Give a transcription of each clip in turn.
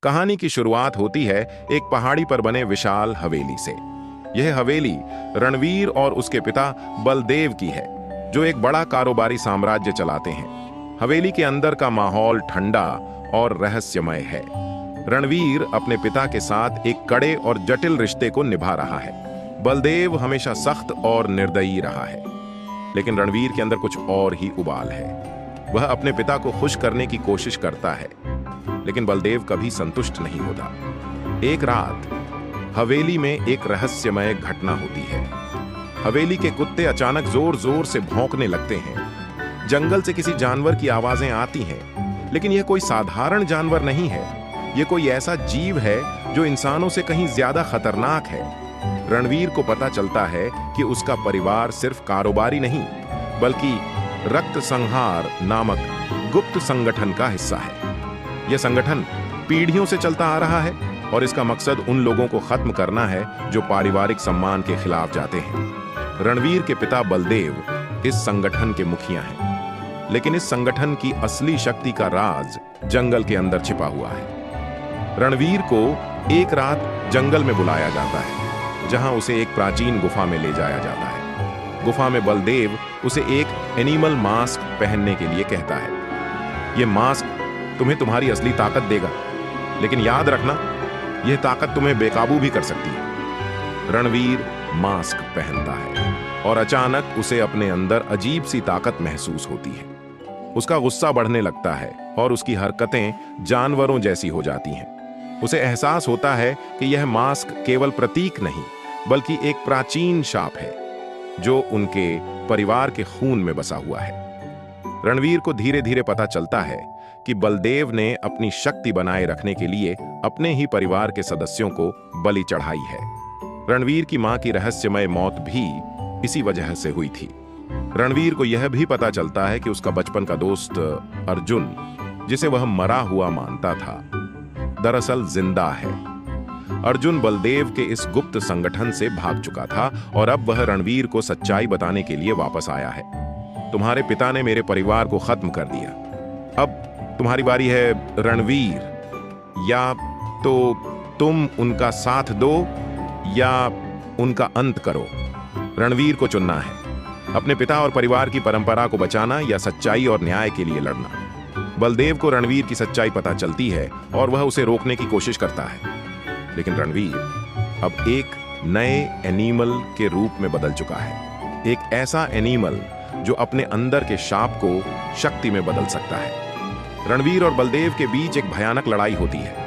कहानी की शुरुआत होती है एक पहाड़ी पर बने विशाल हवेली से। यह हवेली रणवीर और उसके पिता बलदेव की है, जो एक बड़ा कारोबारी साम्राज्य चलाते हैं। हवेली के अंदर का माहौल ठंडा और रहस्यमय है। रणवीर अपने पिता के साथ एक कड़े और जटिल रिश्ते को निभा रहा है। बलदेव हमेशा सख्त और निर्दयी रहा है, लेकिन रणवीर के अंदर कुछ और ही उबाल है। वह अपने पिता को खुश करने की कोशिश करता है, लेकिन बलदेव कभी संतुष्ट नहीं होता। एक रात हवेली में एक रहस्यमय घटना होती है। हवेली के कुत्ते अचानक जोर जोर से भौंकने लगते हैं। जंगल से किसी जानवर की आवाजें आती हैं, लेकिन यह कोई साधारण जानवर नहीं है। यह कोई ऐसा जीव है जो इंसानों से कहीं ज्यादा खतरनाक है। रणवीर को पता चलता है कि उसका परिवार सिर्फ कारोबारी नहीं, बल्कि रक्त संहार नामक गुप्त संगठन का हिस्सा है। यह संगठन पीढ़ियों से चलता आ रहा है और इसका मकसद उन लोगों को खत्म करना है जो पारिवारिक सम्मान के खिलाफ जाते हैं। रणवीर के पिता बलदेव इस संगठन के मुखिया हैं, लेकिन इस संगठन की असली शक्ति का राज जंगल के अंदर छिपा हुआ है। रणवीर को एक रात जंगल में बुलाया जाता है, जहां उसे एक प्राचीन गुफा में ले जाया जाता है। गुफा में बलदेव उसे एक एनिमल मास्क पहनने के लिए कहता है। यह मास्क तुम्हें तुम्हारी असली ताकत देगा, लेकिन याद रखना, यह ताकत तुम्हें बेकाबू भी कर सकती है। रणवीर मास्क पहनता है और अचानक उसे अपने अंदर अजीब सी ताकत महसूस होती है। उसका गुस्सा बढ़ने लगता है और उसकी हरकतें जानवरों जैसी हो जाती हैं। उसे एहसास होता है कि यह मास्क केवल प्रतीक नहीं, बल्कि एक प्राचीन शाप है जो उनके परिवार के खून में बसा हुआ है। रणवीर को धीरे धीरे पता चलता है कि बलदेव ने अपनी शक्ति बनाए रखने के लिए अपने ही परिवार के सदस्यों को बलि चढ़ाई है। रणवीर की मां की रहस्यमय मौत भी इसी वजह से हुई थी। रणवीर को यह भी पता चलता है कि उसका बचपन का दोस्त अर्जुन, जिसे वह मरा हुआ मानता था, दरअसल जिंदा है। अर्जुन बलदेव के इस गुप्त संगठन से भाग चुका था और अब वह रणवीर को सच्चाई बताने के लिए वापस आया है। तुम्हारे पिता ने मेरे परिवार को खत्म कर दिया, अब तुम्हारी बारी है रणवीर। या तो तुम उनका साथ दो या उनका अंत करो। रणवीर को चुनना है, अपने पिता और परिवार की परंपरा को बचाना या सच्चाई और न्याय के लिए लड़ना। बलदेव को रणवीर की सच्चाई पता चलती है और वह उसे रोकने की कोशिश करता है, लेकिन रणवीर अब एक नए एनिमल के रूप में बदल चुका है। एक ऐसा एनिमल जो अपने अंदर के शाप को शक्ति में बदल सकता है। रणवीर और बलदेव के बीच एक भयानक लड़ाई होती है।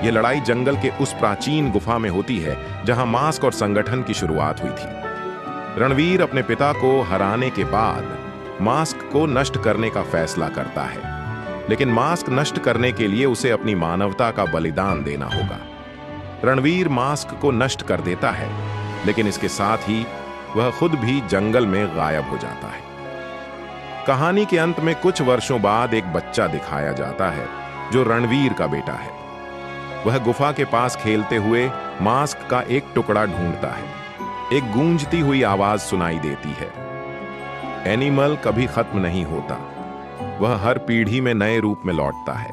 यह लड़ाई जंगल के उस प्राचीन गुफा में होती है जहां मास्क और संगठन की शुरुआत हुई थी। रणवीर अपने पिता को हराने के बाद मास्क को नष्ट करने का फैसला करता है, लेकिन मास्क नष्ट करने के लिए उसे अपनी मानवता का बलिदान देना होगा। रणवीर मास्क को नष्ट कर देता है, लेकिन इसके साथ ही वह खुद भी जंगल में गायब हो जाता है। कहानी के अंत में कुछ वर्षों बाद एक बच्चा दिखाया जाता है जो रणवीर का बेटा है। वह गुफा के पास खेलते हुए मास्क का एक टुकड़ा ढूंढता है। एक गूंजती हुई आवाज सुनाई देती है, एनिमल कभी खत्म नहीं होता, वह हर पीढ़ी में नए रूप में लौटता है।